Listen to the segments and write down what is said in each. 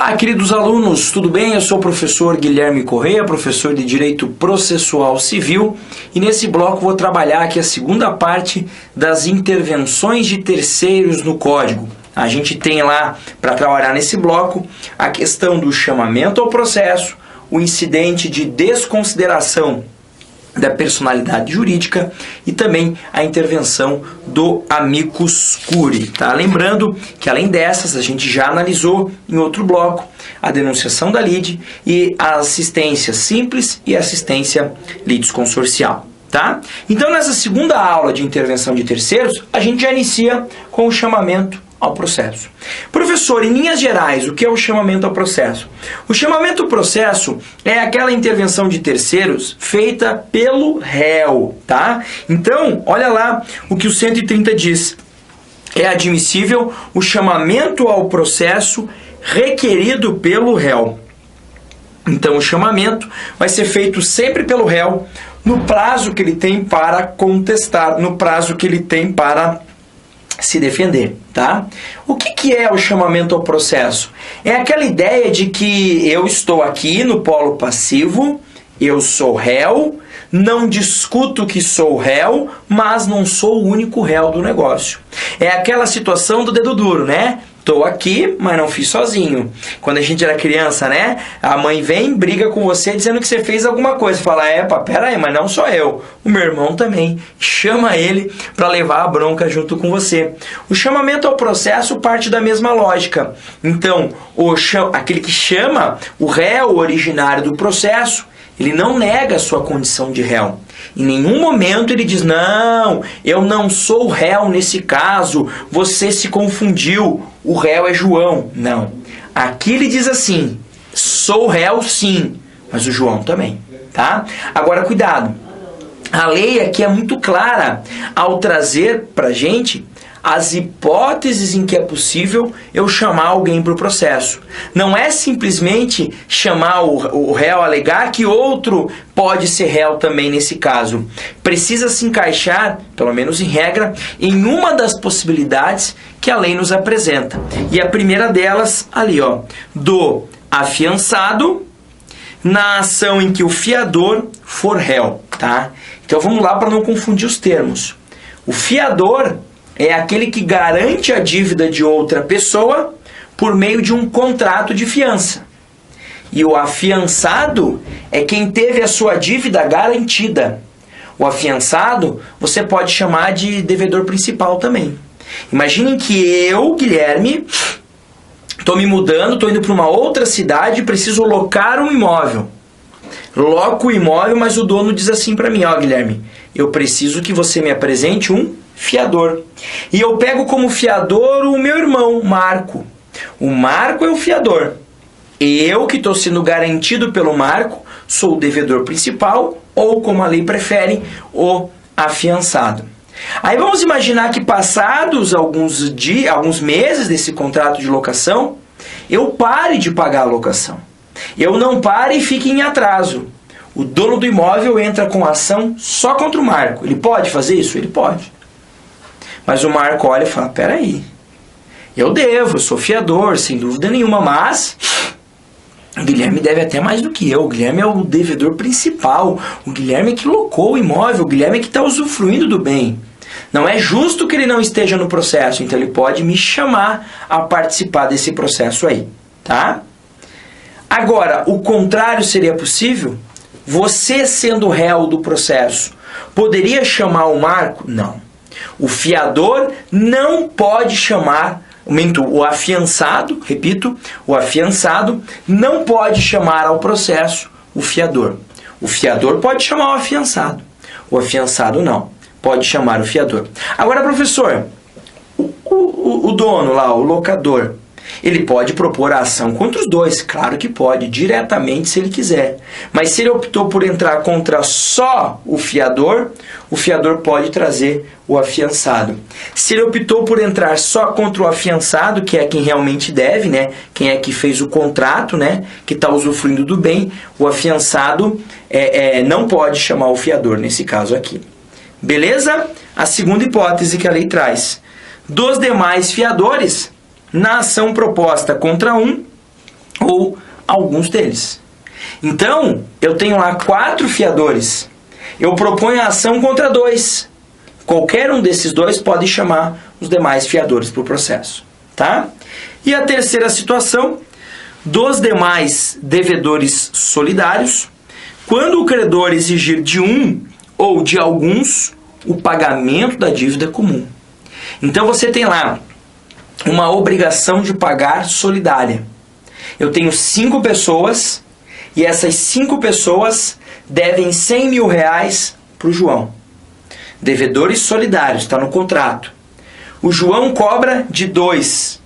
Olá, queridos alunos, tudo bem? Eu sou o professor Guilherme Correia, professor de Direito Processual Civil, e nesse bloco vou trabalhar aqui a segunda parte das intervenções de terceiros no Código. A gente tem lá, para trabalhar nesse bloco, a questão do chamamento ao processo, o incidente de desconsideração da personalidade jurídica e também a intervenção do amicus curiae, tá? Lembrando que além dessas, a gente já analisou em outro bloco a denunciação da lide e a assistência simples e assistência litisconsorcial, tá? Então, nessa segunda aula de intervenção de terceiros, a gente já inicia com o chamamento ao processo. Professor, em linhas gerais, o que é o chamamento ao processo? O chamamento ao processo é aquela intervenção de terceiros feita pelo réu, tá? Então, olha lá o que o 130 diz. É admissível o chamamento ao processo requerido pelo réu. Então, o chamamento vai ser feito sempre pelo réu no prazo que ele tem para contestar, no prazo que ele tem para se defender, tá? O que é o chamamento ao processo? É aquela ideia de que eu estou aqui no polo passivo, eu sou réu, não discuto que sou réu, mas não sou o único réu do negócio. É aquela situação do dedo duro, né? Estou aqui, mas não fiz sozinho. Quando a gente era criança, né? A mãe vem, briga com você dizendo que você fez alguma coisa. Fala, pera aí, mas não só eu. O meu irmão também. Chama ele para levar a bronca junto com você. O chamamento ao processo parte da mesma lógica. Então, aquele que chama o réu originário do processo, ele não nega a sua condição de réu. Em nenhum momento ele diz, não, eu não sou réu nesse caso, você se confundiu, o réu é João. Não. Aqui ele diz assim, sou réu sim, mas o João também. Tá? Agora, cuidado. A lei aqui é muito clara ao trazer para a gente as hipóteses em que é possível eu chamar alguém para o processo. Não é simplesmente chamar o réu, alegar que outro pode ser réu também nesse caso. Precisa se encaixar, pelo menos em regra, em uma das possibilidades que a lei nos apresenta. E a primeira delas, ali, ó, do afiançado na ação em que o fiador for réu, tá? Então vamos lá para não confundir os termos. O fiador é aquele que garante a dívida de outra pessoa por meio de um contrato de fiança. E o afiançado é quem teve a sua dívida garantida. O afiançado você pode chamar de devedor principal também. Imaginem que eu, Guilherme, estou me mudando, estou indo para uma outra cidade e preciso locar um imóvel. Loco o imóvel, mas o dono diz assim para mim, Guilherme, eu preciso que você me apresente um fiador. E eu pego como fiador o meu irmão, Marco. O Marco é o fiador. Eu, que estou sendo garantido pelo Marco, sou o devedor principal, ou, como a lei prefere, o afiançado. Aí vamos imaginar que passados alguns meses desse contrato de locação, eu pare de pagar a locação. Eu não pare e fique em atraso. O dono do imóvel entra com ação só contra o Marco. Ele pode fazer isso? Ele pode. Mas o Marco olha e fala, peraí, eu sou fiador, sem dúvida nenhuma, mas o Guilherme deve até mais do que eu. O Guilherme é o devedor principal. O Guilherme é que locou o imóvel. O Guilherme é que está usufruindo do bem. Não é justo que ele não esteja no processo, então ele pode me chamar a participar desse processo aí, tá? Agora, o contrário seria possível? Você, sendo réu do processo, poderia chamar o Marco? Não. O fiador não pode chamar, o afiançado, repito, o afiançado não pode chamar ao processo o fiador. O fiador pode chamar o afiançado não, pode chamar o fiador. Agora, professor, o dono lá, o locador, ele pode propor a ação contra os dois, claro que pode, diretamente se ele quiser. Mas se ele optou por entrar contra só o fiador pode trazer o afiançado. Se ele optou por entrar só contra o afiançado, que é quem realmente deve, né? Quem é que fez o contrato, né? Que está usufruindo do bem, o afiançado não pode chamar o fiador nesse caso aqui. Beleza? A segunda hipótese que a lei traz. Dos demais fiadores, na ação proposta contra um, ou alguns deles. Então, eu tenho lá 4 fiadores. Eu proponho a ação contra 2. Qualquer um desses 2 pode chamar os demais fiadores para o processo. Tá? E a terceira situação, dos demais devedores solidários, quando o credor exigir de um ou de alguns o pagamento da dívida comum. Então você tem lá uma obrigação de pagar solidária. Eu tenho 5 pessoas e essas 5 pessoas devem 100 mil reais para o João. Devedores solidários, está no contrato. O João cobra de 2.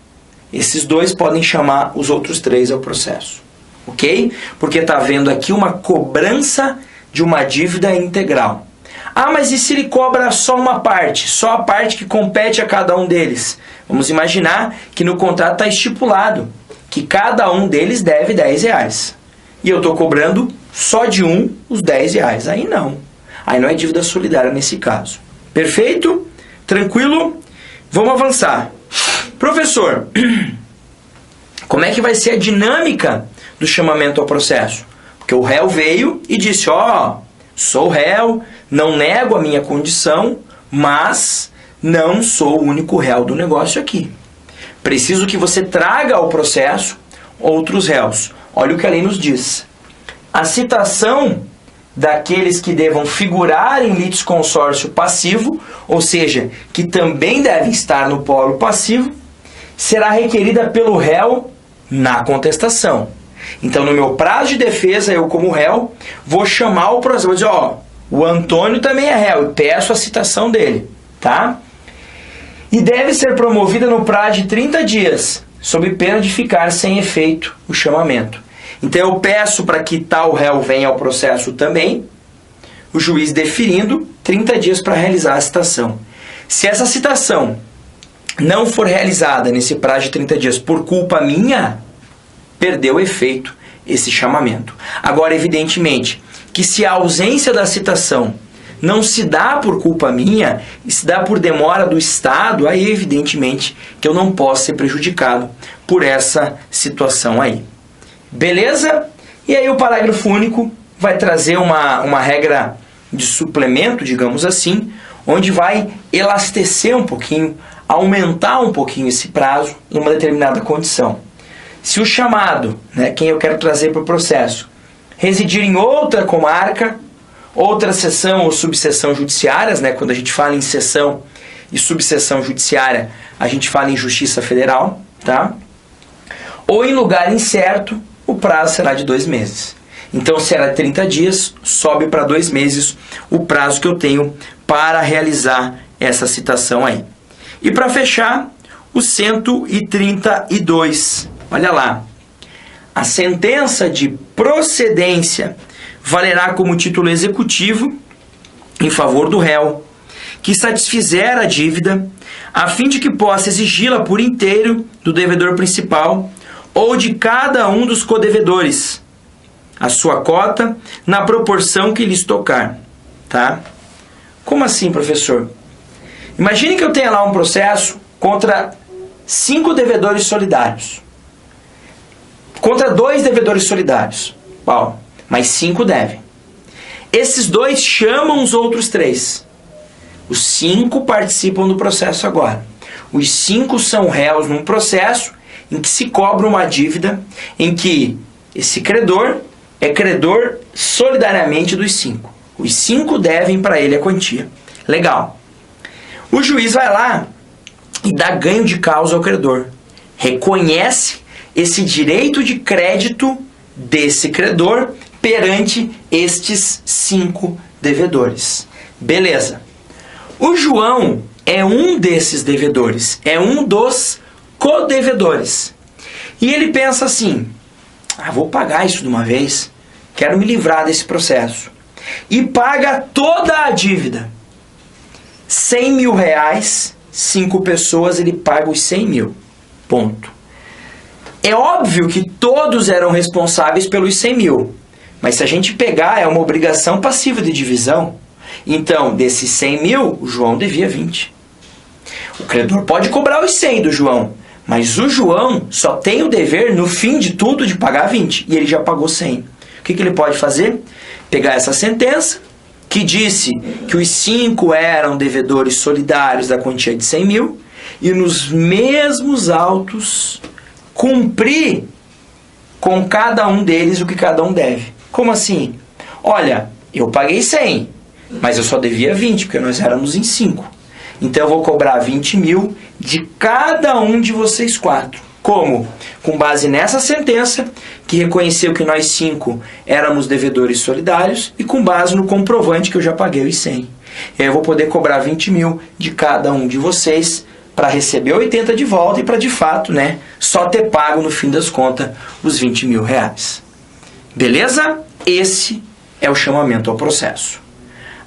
Esses 2 podem chamar os outros 3 ao processo. Ok? Porque está havendo aqui uma cobrança de uma dívida integral. Ah, mas e se ele cobra só uma parte? Só a parte que compete a cada um deles? Vamos imaginar que no contrato está estipulado que cada um deles deve 10 reais. E eu estou cobrando só de um os 10 reais. Aí não. Aí não é dívida solidária nesse caso. Perfeito? Tranquilo? Vamos avançar. Professor, como é que vai ser a dinâmica do chamamento ao processo? Porque o réu veio e disse, sou réu, não nego a minha condição, mas não sou o único réu do negócio aqui. Preciso que você traga ao processo outros réus. Olha o que a lei nos diz. A citação daqueles que devam figurar em litisconsórcio passivo, ou seja, que também devem estar no polo passivo, será requerida pelo réu na contestação. Então, no meu prazo de defesa, eu como réu, vou chamar o processo, vou dizer, o Antônio também é réu, e peço a citação dele, tá? E deve ser promovida no prazo de 30 dias, sob pena de ficar sem efeito o chamamento. Então, eu peço para que tal réu venha ao processo também, o juiz deferindo 30 dias para realizar a citação. Se essa citação não for realizada nesse prazo de 30 dias por culpa minha, perdeu efeito esse chamamento. Agora, evidentemente, que se a ausência da citação não se dá por culpa minha, e se dá por demora do Estado, aí evidentemente que eu não posso ser prejudicado por essa situação aí. Beleza? E aí o parágrafo único vai trazer uma regra de suplemento, digamos assim, onde vai elastecer um pouquinho, aumentar um pouquinho esse prazo numa determinada condição. Se o chamado, quem eu quero trazer para o processo, residir em outra comarca, outra seção ou subseção judiciárias, quando a gente fala em seção e subseção judiciária, a gente fala em Justiça Federal, tá? Ou em lugar incerto, o prazo será de 2 meses. Então, se era 30 dias, sobe para 2 meses o prazo que eu tenho para realizar essa citação aí. E para fechar, o 132. Olha lá. A sentença de procedência valerá como título executivo em favor do réu, que satisfizer a dívida, a fim de que possa exigi-la por inteiro do devedor principal ou de cada um dos codevedores, a sua cota na proporção que lhes tocar. Tá? Como assim, professor? Imagine que eu tenha lá um processo contra 5 devedores solidários. Contra 2 devedores solidários. Bom, mas 5 devem. Esses 2 chamam os outros 3. Os 5 participam do processo agora. Os 5 são réus num processo em que se cobra uma dívida, em que esse credor é credor solidariamente dos 5. Os 5 devem para ele a quantia. Legal. O juiz vai lá e dá ganho de causa ao credor. Reconhece esse direito de crédito desse credor perante estes 5 devedores. Beleza. O João é um desses devedores, é um dos codevedores. E ele pensa assim, vou pagar isso de uma vez, quero me livrar desse processo. E paga toda a dívida. 100 mil reais, 5 pessoas, ele paga os 100 mil. Ponto. É óbvio que todos eram responsáveis pelos 100 mil. Mas se a gente pegar, é uma obrigação passiva de divisão. Então, desses 100 mil, o João devia 20. O credor pode cobrar os 100 do João, Mas o João só tem o dever, no fim de tudo, de pagar 20. E ele já pagou 100. O que ele pode fazer? Pegar essa sentença, que disse que os 5 eram devedores solidários da quantia de 100 mil, e nos mesmos autos cumprir com cada um deles o que cada um deve. Como assim? Olha, eu paguei 100, mas eu só devia 20, porque nós éramos em 5. Então eu vou cobrar 20 mil de cada um de vocês 4. Como? Com base nessa sentença, que reconheceu que nós 5 éramos devedores solidários, e com base no comprovante que eu já paguei os 100. E aí eu vou poder cobrar 20 mil de cada um de vocês, para receber 80 de volta e para, de fato, só ter pago, no fim das contas, os 20 mil reais. Beleza? Esse é o chamamento ao processo.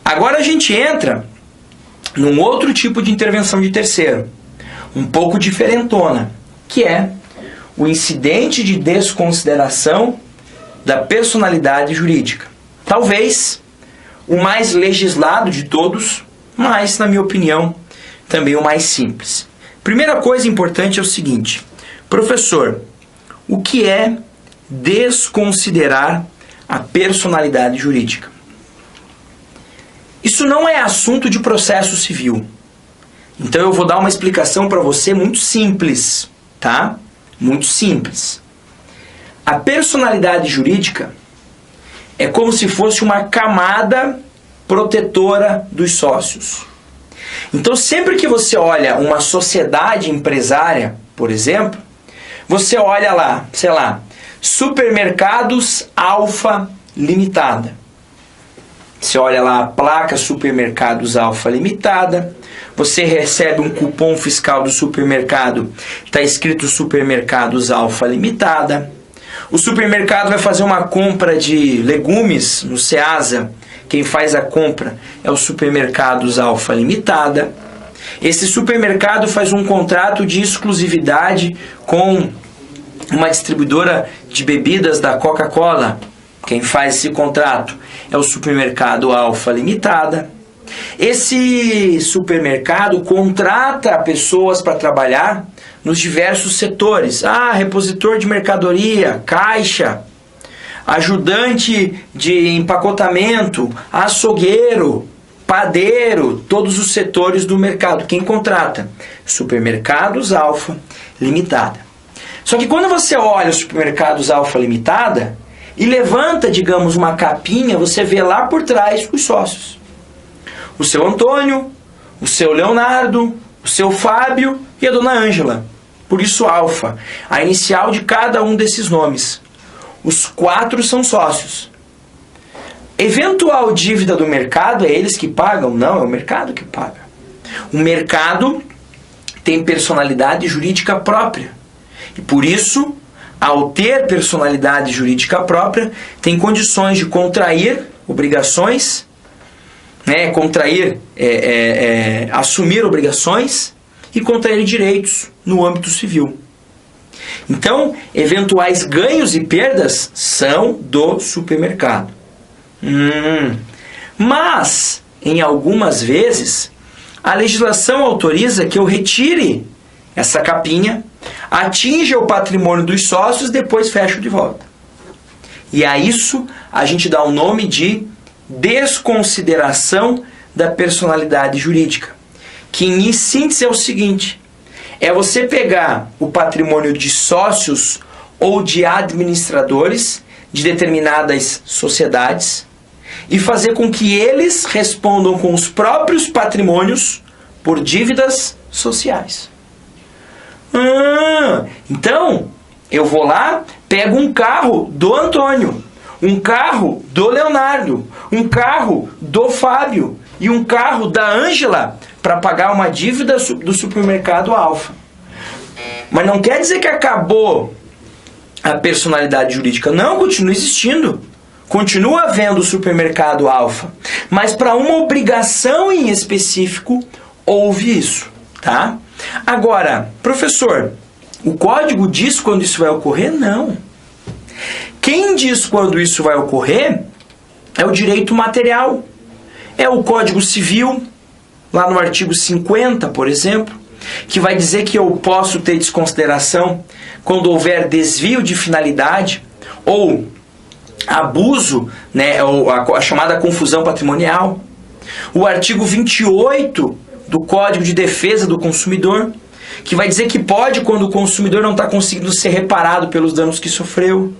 Agora a gente entra num outro tipo de intervenção de terceiro, um pouco diferentona, que é o incidente de desconsideração da personalidade jurídica. Talvez o mais legislado de todos, mas, na minha opinião, também o mais simples. Primeira coisa importante é o seguinte: professor, o que é desconsiderar a personalidade jurídica? Isso não é assunto de processo civil. Então eu vou dar uma explicação para você muito simples, tá? Muito simples. A personalidade jurídica é como se fosse uma camada protetora dos sócios. Então, sempre que você olha uma sociedade empresária, por exemplo, você olha lá, sei lá, Supermercados Alfa Limitada. Você olha lá a placa Supermercados Alfa Limitada, você recebe um cupom fiscal do supermercado, está escrito Supermercados Alfa Limitada. O supermercado vai fazer uma compra de legumes no Ceasa. Quem faz a compra é o Supermercados Alfa Limitada. Esse supermercado faz um contrato de exclusividade com uma distribuidora de bebidas da Coca-Cola. Quem faz esse contrato é o Supermercado Alfa Limitada. Esse supermercado contrata pessoas para trabalhar nos diversos setores. Repositor de mercadoria, caixa, ajudante de empacotamento, açougueiro, padeiro, todos os setores do mercado. Quem contrata? Supermercados Alfa Limitada. Só que quando você olha os Supermercados Alfa Limitada e levanta, digamos, uma capinha, você vê lá por trás os sócios. O seu Antônio, o seu Leonardo, o seu Fábio e a dona Ângela. Por isso Alfa, a inicial de cada um desses nomes. Os 4 são sócios. Eventual dívida do mercado, é eles que pagam? Não, é o mercado que paga. O mercado tem personalidade jurídica própria. E por isso, ao ter personalidade jurídica própria, tem condições de contrair obrigações, assumir obrigações e contrair direitos no âmbito civil. Então, eventuais ganhos e perdas são do supermercado. Mas, em algumas vezes, a legislação autoriza que eu retire essa capinha, atinja o patrimônio dos sócios, depois fecho de volta. E a isso a gente dá o nome de desconsideração da personalidade jurídica, que em síntese é o seguinte: é você pegar o patrimônio de sócios ou de administradores de determinadas sociedades e fazer com que eles respondam com os próprios patrimônios por dívidas sociais. Então, eu vou lá, pego um carro do Antônio, um carro do Leonardo, um carro do Fábio e um carro da Ângela para pagar uma dívida do supermercado Alfa. Mas não quer dizer que acabou a personalidade jurídica. Não, continua existindo. Continua havendo o supermercado Alfa. Mas para uma obrigação em específico, houve isso. Tá? Agora, professor, o código diz quando isso vai ocorrer? Não. Quem diz quando isso vai ocorrer é o direito material. É o Código Civil, lá no artigo 50, por exemplo, que vai dizer que eu posso ter desconsideração quando houver desvio de finalidade ou abuso, né, ou a chamada confusão patrimonial. O artigo 28 do Código de Defesa do Consumidor, que vai dizer que pode quando o consumidor não está conseguindo ser reparado pelos danos que sofreu.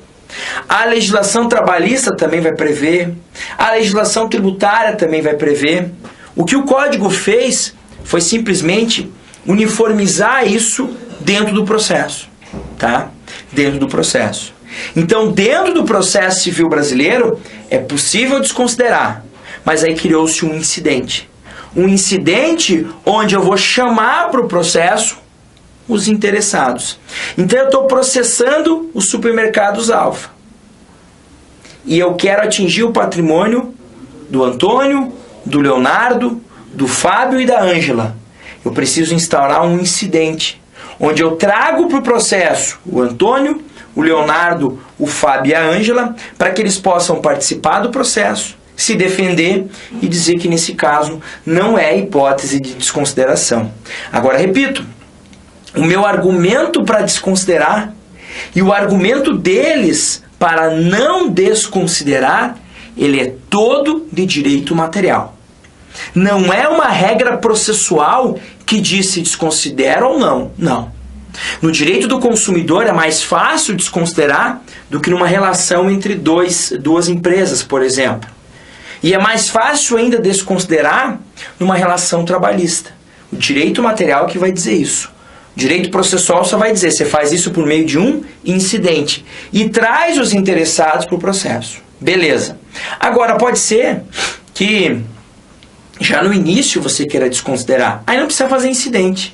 A legislação trabalhista também vai prever. A legislação tributária também vai prever. O que o Código fez foi simplesmente uniformizar isso dentro do processo. Tá? Dentro do processo. Então, dentro do processo civil brasileiro, é possível desconsiderar. Mas aí criou-se um incidente. Um incidente onde eu vou chamar para o processo os interessados. Então eu estou processando os supermercados Alfa. E eu quero atingir o patrimônio do Antônio, do Leonardo, do Fábio e da Ângela. Eu preciso instaurar um incidente, onde eu trago para o processo o Antônio, o Leonardo, o Fábio e a Ângela, para que eles possam participar do processo, se defender e dizer que nesse caso não é hipótese de desconsideração. Agora, repito, o meu argumento para desconsiderar e o argumento deles para não desconsiderar, ele é todo de direito material. Não é uma regra processual que diz se desconsidera ou não. Não. No direito do consumidor é mais fácil desconsiderar do que numa relação entre duas empresas, por exemplo. E é mais fácil ainda desconsiderar numa relação trabalhista. O direito material que vai dizer isso. O direito processual só vai dizer, você faz isso por meio de um incidente e traz os interessados para o processo. Beleza. Agora, pode ser que já no início você queira desconsiderar. Aí não precisa fazer incidente.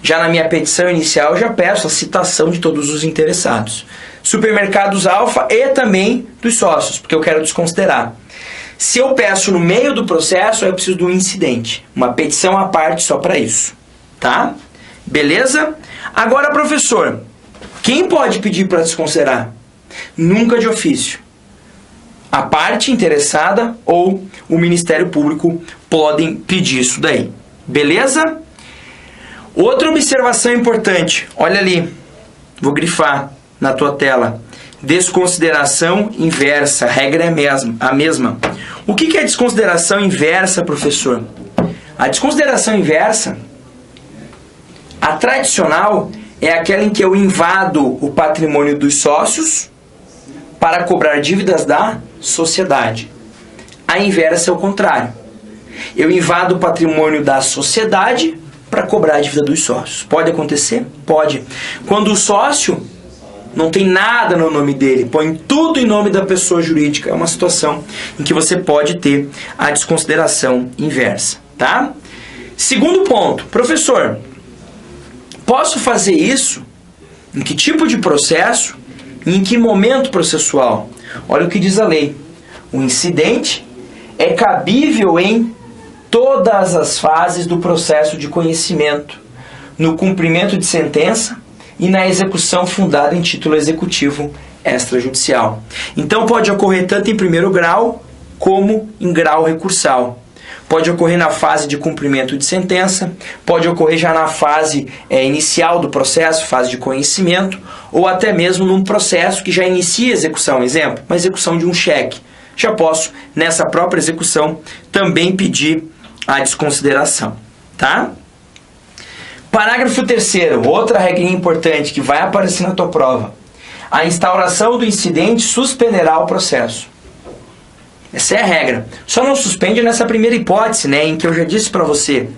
Já na minha petição inicial, eu já peço a citação de todos os interessados. Supermercados Alfa e também dos sócios, porque eu quero desconsiderar. Se eu peço no meio do processo, eu preciso de um incidente. Uma petição à parte só para isso. Tá? Beleza? Agora, professor, quem pode pedir para desconsiderar? Nunca de ofício. A parte interessada ou o Ministério Público podem pedir isso daí. Beleza? Outra observação importante. Olha ali. Vou grifar na tua tela. Desconsideração inversa. A regra é a mesma. O que é desconsideração inversa, professor? A desconsideração inversa, a tradicional, é aquela em que eu invado o patrimônio dos sócios para cobrar dívidas da sociedade. A inversa é o contrário. Eu invado o patrimônio da sociedade para cobrar a dívida dos sócios. Pode acontecer? Pode. Quando o sócio não tem nada no nome dele, põe tudo em nome da pessoa jurídica, é uma situação em que você pode ter a desconsideração inversa. Tá? Segundo ponto, professor, posso fazer isso? Em que tipo de processo? E em que momento processual? Olha o que diz a lei. O incidente é cabível em todas as fases do processo de conhecimento, no cumprimento de sentença e na execução fundada em título executivo extrajudicial. Então pode ocorrer tanto em primeiro grau como em grau recursal. Pode ocorrer na fase de cumprimento de sentença, pode ocorrer já na fase inicial do processo, fase de conhecimento, ou até mesmo num processo que já inicia a execução. Exemplo, uma execução de um cheque. Já posso, nessa própria execução, também pedir a desconsideração. Tá? Parágrafo 3º, outra regrinha importante que vai aparecer na tua prova. A instauração do incidente suspenderá o processo. Essa é a regra. Só não suspende nessa primeira hipótese, né, em que eu já disse para você.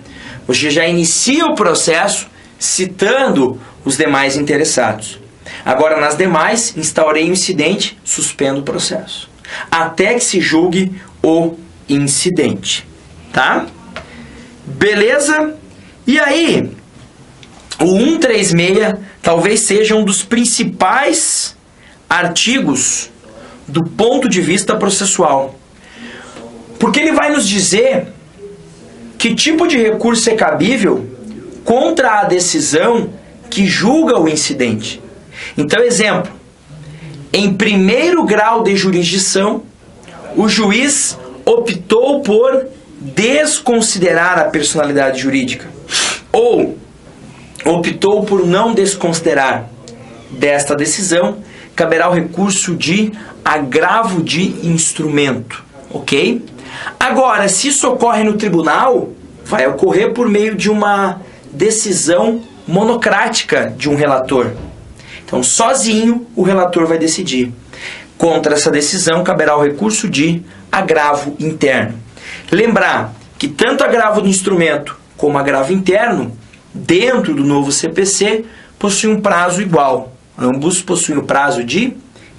Você já inicia o processo citando os demais interessados. Agora, nas demais, instaurei o incidente, suspendo o processo. Até que se julgue o incidente. Tá? Beleza? E aí, o 136 talvez seja um dos principais artigos do ponto de vista processual. Porque ele vai nos dizer que tipo de recurso é cabível contra a decisão que julga o incidente. Então, exemplo, em primeiro grau de jurisdição, o juiz optou por desconsiderar a personalidade jurídica. Ou, optou por não desconsiderar desta decisão, caberá o recurso de agravo de instrumento, ok? Agora, se isso ocorre no tribunal, vai ocorrer por meio de uma decisão monocrática de um relator. Então, sozinho, o relator vai decidir. Contra essa decisão, caberá o recurso de agravo interno. Lembrar que tanto agravo de instrumento como agravo interno, dentro do novo CPC, possuem um prazo igual. Ambos possuem o prazo de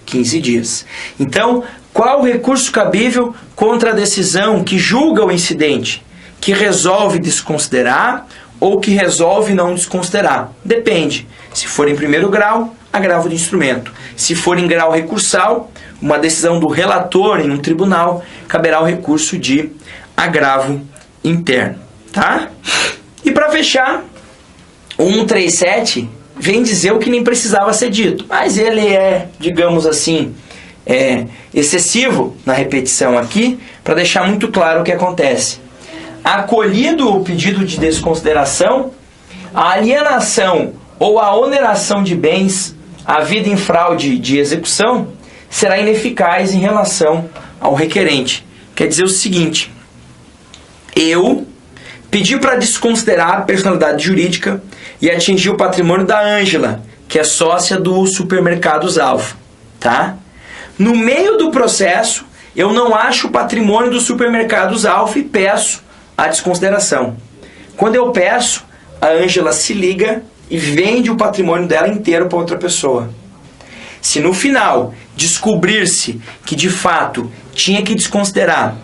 15 dias. Então, qual o recurso cabível contra a decisão que julga o incidente? Que resolve desconsiderar ou que resolve não desconsiderar? Depende. Se for em primeiro grau, agravo de instrumento. Se for em grau recursal, uma decisão do relator em um tribunal, caberá o recurso de agravo interno. Tá? E para fechar, o 137 vem dizer o que nem precisava ser dito, mas ele é, digamos assim, excessivo na repetição aqui, para deixar muito claro o que acontece. Acolhido o pedido de desconsideração, a alienação ou a oneração de bens havida em fraude de execução será ineficaz em relação ao requerente. Quer dizer o seguinte: eu pedi para desconsiderar a personalidade jurídica e atingir o patrimônio da Ângela, que é sócia do Supermercados Alfa, tá? No meio do processo, eu não acho o patrimônio do Supermercados Alfa e peço a desconsideração. Quando eu peço, a Ângela se liga e vende o patrimônio dela inteiro para outra pessoa. Se no final descobrir-se que de fato tinha que desconsiderar,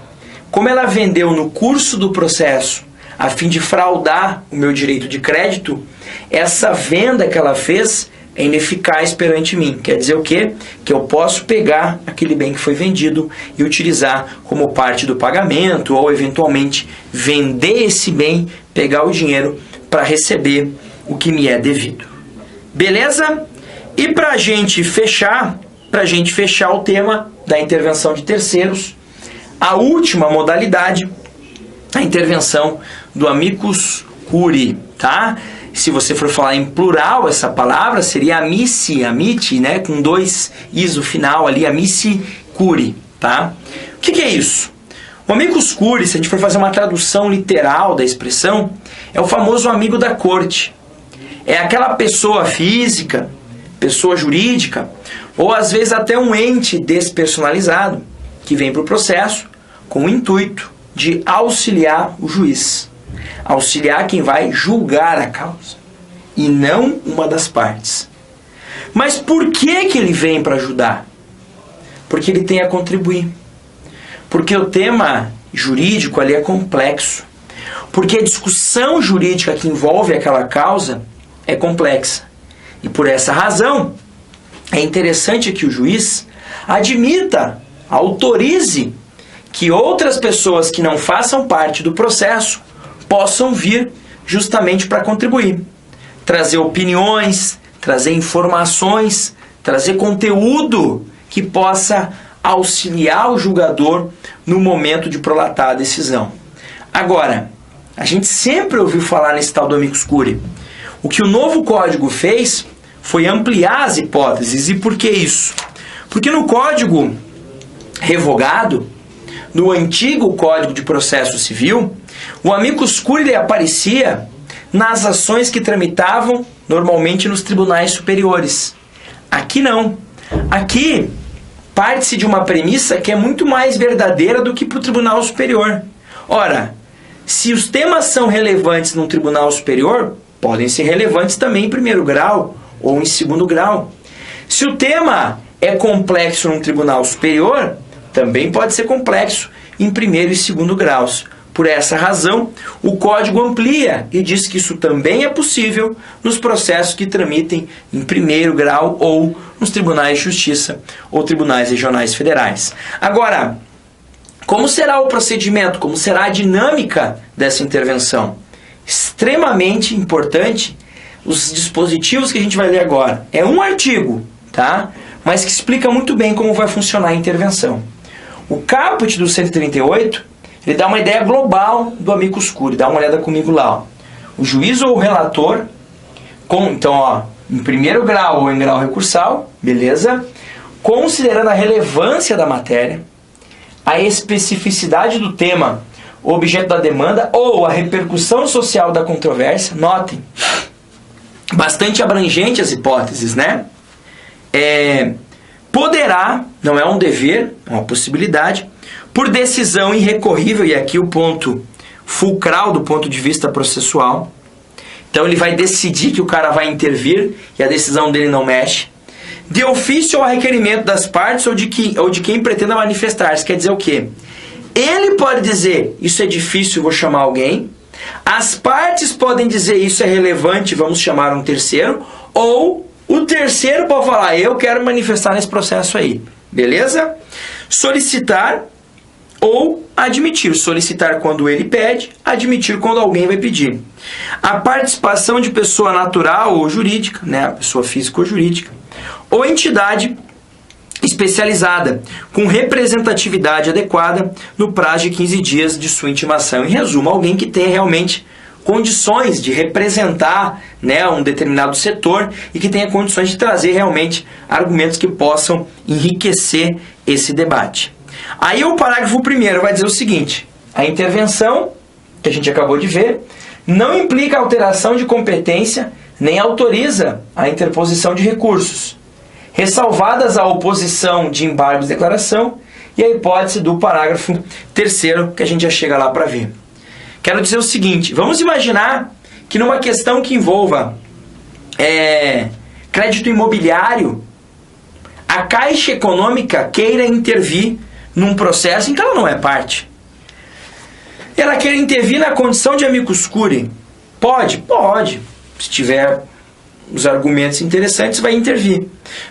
como ela vendeu no curso do processo a fim de fraudar o meu direito de crédito, essa venda que ela fez é ineficaz perante mim. Quer dizer o quê? Que eu posso pegar aquele bem que foi vendido e utilizar como parte do pagamento ou, eventualmente, vender esse bem, pegar o dinheiro para receber o que me é devido. Beleza? E para a gente fechar o tema da intervenção de terceiros, a última modalidade, a intervenção do amicus curiae, tá? Se você for falar em plural, essa palavra seria amite, né? Com 2 is no final ali, amici curiae, tá? O que é isso? O amicus curiae, se a gente for fazer uma tradução literal da expressão, é o famoso amigo da corte. É aquela pessoa física, pessoa jurídica, ou às vezes até um ente despersonalizado, que vem para o processo com o intuito de auxiliar o juiz. Auxiliar quem vai julgar a causa, e não uma das partes. Mas por que ele vem para ajudar? Porque ele tem a contribuir. Porque o tema jurídico ali é complexo. Porque a discussão jurídica que envolve aquela causa é complexa. E por essa razão, é interessante que o juiz admita, autorize que outras pessoas que não façam parte do processo possam vir justamente para contribuir. Trazer opiniões, trazer informações, trazer conteúdo que possa auxiliar o julgador no momento de prolatar a decisão. Agora, a gente sempre ouviu falar nesse tal do amicus curiae. O que o novo código fez foi ampliar as hipóteses. E por que isso? Porque no código revogado, no antigo Código de Processo Civil, o amicus curiae aparecia nas ações que tramitavam normalmente nos tribunais superiores. Aqui não. Aqui parte-se de uma premissa que é muito mais verdadeira do que para o Tribunal Superior. Ora, se os temas são relevantes num Tribunal Superior, podem ser relevantes também em primeiro grau ou em segundo grau. Se o tema é complexo num Tribunal Superior, também pode ser complexo em primeiro e segundo graus. Por essa razão, o Código amplia e diz que isso também é possível nos processos que tramitem em primeiro grau ou nos tribunais de justiça ou tribunais regionais federais. Agora, como será o procedimento? Como será a dinâmica dessa intervenção? Extremamente importante os dispositivos que a gente vai ler agora. É um artigo, tá? Mas que explica muito bem como vai funcionar a intervenção. O caput do 138, ele dá uma ideia global do amicus curiae. Dá uma olhada comigo lá. Ó. O juiz ou o relator Então, ó, em primeiro grau ou em grau recursal, beleza? Considerando a relevância da matéria, a especificidade do tema, objeto da demanda ou a repercussão social da controvérsia, notem, bastante abrangente as hipóteses, né? Poderá, não é um dever, é uma possibilidade, por decisão irrecorrível, e aqui o ponto fulcral do ponto de vista processual. Então ele vai decidir que o cara vai intervir e a decisão dele não mexe. De ofício ou a requerimento das partes ou de quem pretenda manifestar-se. Quer dizer o quê? Ele pode dizer, isso é difícil, vou chamar alguém. As partes podem dizer, isso é relevante, vamos chamar um terceiro. Ou o terceiro pode falar, eu quero manifestar nesse processo aí. Beleza? Solicitar ou admitir. Solicitar quando ele pede, admitir quando alguém vai pedir. A participação de pessoa natural ou jurídica, né, a pessoa física ou jurídica, ou entidade especializada, com representatividade adequada no prazo de 15 dias de sua intimação. Em resumo, alguém que tenha realmente condições de representar, né, um determinado setor e que tenha condições de trazer realmente argumentos que possam enriquecer esse debate. Aí o parágrafo 1º vai dizer o seguinte: a intervenção, que a gente acabou de ver, não implica alteração de competência nem autoriza a interposição de recursos, ressalvadas a oposição de embargos de declaração e a hipótese do parágrafo 3º, que a gente já chega lá para ver. Quero dizer o seguinte, vamos imaginar que numa questão que envolva crédito imobiliário, a Caixa Econômica queira intervir num processo em que ela não é parte. Ela quer intervir na condição de amicus curiae. Pode? Pode. Se tiver os argumentos interessantes, vai intervir.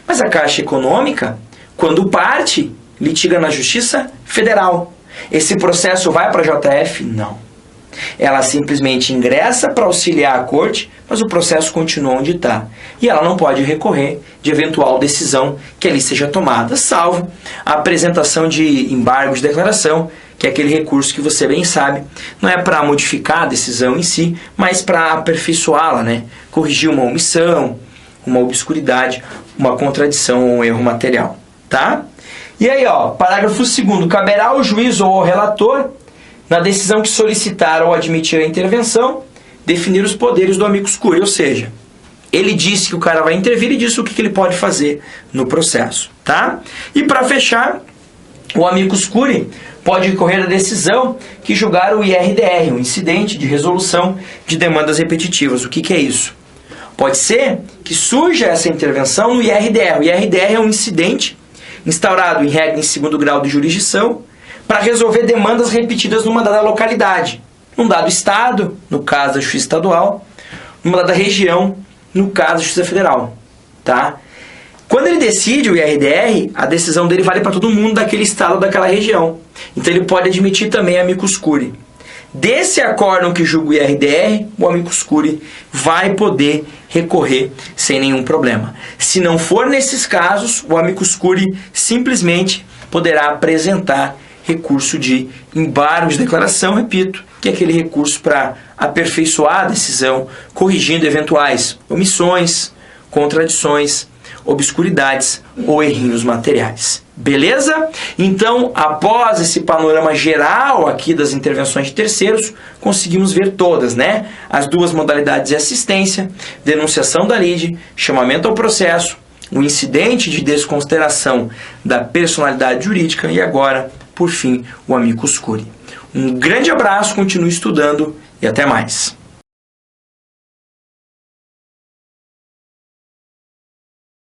Mas a Caixa Econômica, quando parte, litiga na Justiça Federal. Esse processo vai para a JF? Não. Ela simplesmente ingressa para auxiliar a corte, mas o processo continua onde está. E ela não pode recorrer de eventual decisão que ali seja tomada, salvo a apresentação de embargos de declaração, que é aquele recurso que você bem sabe, não é para modificar a decisão em si, mas para aperfeiçoá-la, né? Corrigir uma omissão, uma obscuridade, uma contradição ou um erro material. Tá? E aí, ó, parágrafo 2º, caberá ao juiz ou ao relator, na decisão que solicitar ou admitir a intervenção, definir os poderes do amicus curiae, ou seja, ele disse que o cara vai intervir e disse o que ele pode fazer no processo, tá? E para fechar, o amicus curiae pode recorrer à decisão que julgar o IRDR, o incidente de resolução de demandas repetitivas. O que é isso? Pode ser que surja essa intervenção no IRDR. O IRDR é um incidente instaurado em regra em 2º grau de jurisdição para resolver demandas repetidas numa dada localidade, num dado estado, no caso da Justiça Estadual, numa dada região, no caso da Justiça Federal. Tá? Quando ele decide o IRDR, a decisão dele vale para todo mundo daquele estado ou daquela região. Então ele pode admitir também amicus curiae. Desse acórdão que julga o IRDR, o amicus curiae vai poder recorrer sem nenhum problema. Se não for nesses casos, o amicus curiae simplesmente poderá apresentar recurso de embargo de declaração, repito, que é aquele recurso para aperfeiçoar a decisão, corrigindo eventuais omissões, contradições, obscuridades ou errinhos materiais. Beleza? Então, após esse panorama geral aqui das intervenções de terceiros, conseguimos ver todas, né? As duas modalidades de assistência, denunciação da lide, chamamento ao processo, o incidente de desconsideração da personalidade jurídica e agora, por fim, o amicus curiae. Um grande abraço, continue estudando e até mais.